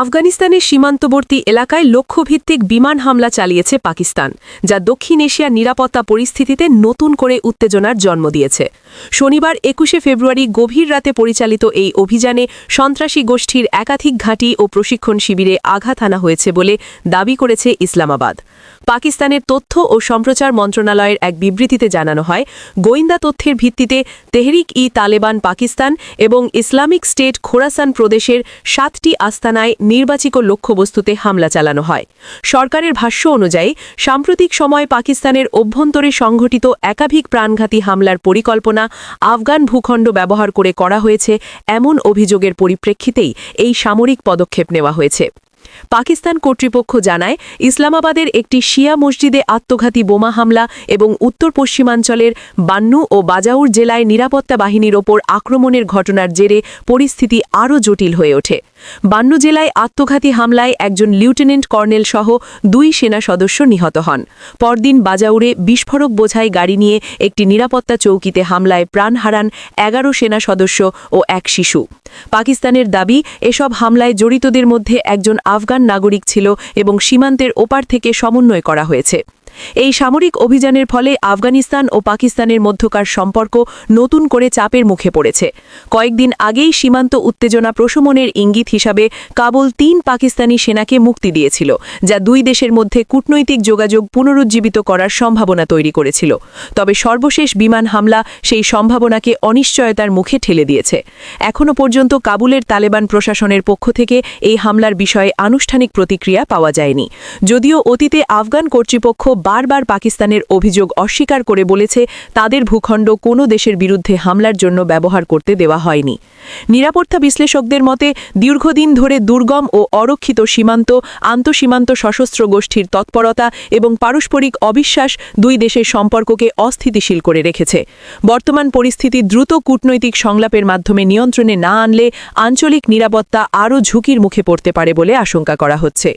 আফগানিস্তানের সীমান্তবর্তী এলাকায় লক্ষ্যভিত্তিক বিমান হামলা চালিয়েছে পাকিস্তান, যা দক্ষিণ এশিয়ার নিরাপত্তা পরিস্থিতিতে নতুন করে উত্তেজনার জন্ম দিয়েছে। শনিবার ২১শে ফেব্রুয়ারি গভীর রাতে পরিচালিত এই অভিযানে সন্ত্রাসী গোষ্ঠীর একাধিক ঘাঁটি ও প্রশিক্ষণ শিবিরে আঘাত হানা হয়েছে বলে দাবি করেছে ইসলামাবাদ। পাকিস্তানের তথ্য ও সম্প্রচার মন্ত্রণালয়ের এক বিবৃতিতে জানানো হয়, গোয়েন্দা তথ্যের ভিত্তিতে তেহরিক-ই-তালেবান পাকিস্তান এবং ইসলামিক স্টেট খোরাসান প্রদেশের ৭টি আস্তানায় নির্বাচিত লক্ষ্যবস্তুতে হামলা চালানো হয়। সরকারের ভাষ্য অনুযায়ী সাম্প্রতিক সময় পাকিস্তানের অভ্যন্তরে সংঘটিত একাধিক প্রাণঘাতী হামলার পরিকল্পনা আফগান ভূখণ্ড ব্যবহার করে করা হয়েছে এমন অভিযোগের পরিপ্রেক্ষিতেই এই সামরিক পদক্ষেপ নেওয়া হয়েছে। পাকিস্তান কর্তৃপক্ষ জানায়, ইসলামাবাদের একটি শিয়া মসজিদে আত্মঘাতী বোমা হামলা এবং উত্তর পশ্চিমাঞ্চলের বান্নু ও বাজাউর জেলায় নিরাপত্তা বাহিনীর ওপর আক্রমণের ঘটনার জেরে পরিস্থিতি আরও জটিল হয়ে ওঠে। বান্নু জেলায় আত্মঘাতী হামলায় একজন লেফটেন্যান্ট কর্নেল সহ ২ সেনা সদস্য নিহত হন। পরদিন বাজাউরে বিস্ফোরক বোঝাই গাড়ি নিয়ে একটি নিরাপত্তা চৌকিতে হামলায় প্রাণ হারান ১১ সেনা সদস্য ও এক শিশু। পাকিস্তানের দাবি, এসব হামলায় জড়িতদের মধ্যে একজন আফগান নাগরিক ছিল এবং সীমান্তের ওপার থেকে সমন্বয় করা হয়েছে। এই সামরিক অভিযানের ফলে আফগানিস্তান ও পাকিস্তানের মধ্যকার সম্পর্ক নতুন করে চাপের মুখে পড়েছে। কয়েকদিন আগেই সীমান্ত উত্তেজনা প্রশমনের ইঙ্গিত হিসাবে কাবুল ৩ পাকিস্তানি সেনাকে মুক্তি দিয়েছিল, যা দুই দেশের মধ্যে কূটনৈতিক যোগাযোগ পুনরুজ্জীবিত করার সম্ভাবনা তৈরি করেছিল। তবে সর্বশেষ বিমান হামলা সেই সম্ভাবনাকে অনিশ্চয়তার মুখে ঠেলে দিয়েছে। এখনও পর্যন্ত কাবুলের তালেবান প্রশাসনের পক্ষ থেকে এই হামলার বিষয়ে আনুষ্ঠানিক প্রতিক্রিয়া পাওয়া যায়নি। যদিও অতীতে আফগান কর্তৃপক্ষ বারবার পাকিস্তানের অভিযোগ অস্বীকার করে বলেছে, তাদের ভূখণ্ড কোনো দেশের বিরুদ্ধে হামলার জন্য ব্যবহার করতে দেওয়া হয়নি। নিরাপত্তা বিশ্লেষকদের মতে, দীর্ঘদিন ধরে দুর্গম ও অরক্ষিত সীমান্ত, আন্তঃসীমান্ত সশস্ত্র গোষ্ঠীর তৎপরতা এবং পারস্পরিক অবিশ্বাস দুই দেশের সম্পর্ককে অস্থিতিশীল করে রেখেছে। বর্তমান পরিস্থিতি দ্রুত কূটনৈতিক সংলাপের মাধ্যমে নিয়ন্ত্রণে না আনলে আঞ্চলিক নিরাপত্তা আরও ঝুঁকির মুখে পড়তে পারে বলে আশঙ্কা করা হচ্ছে।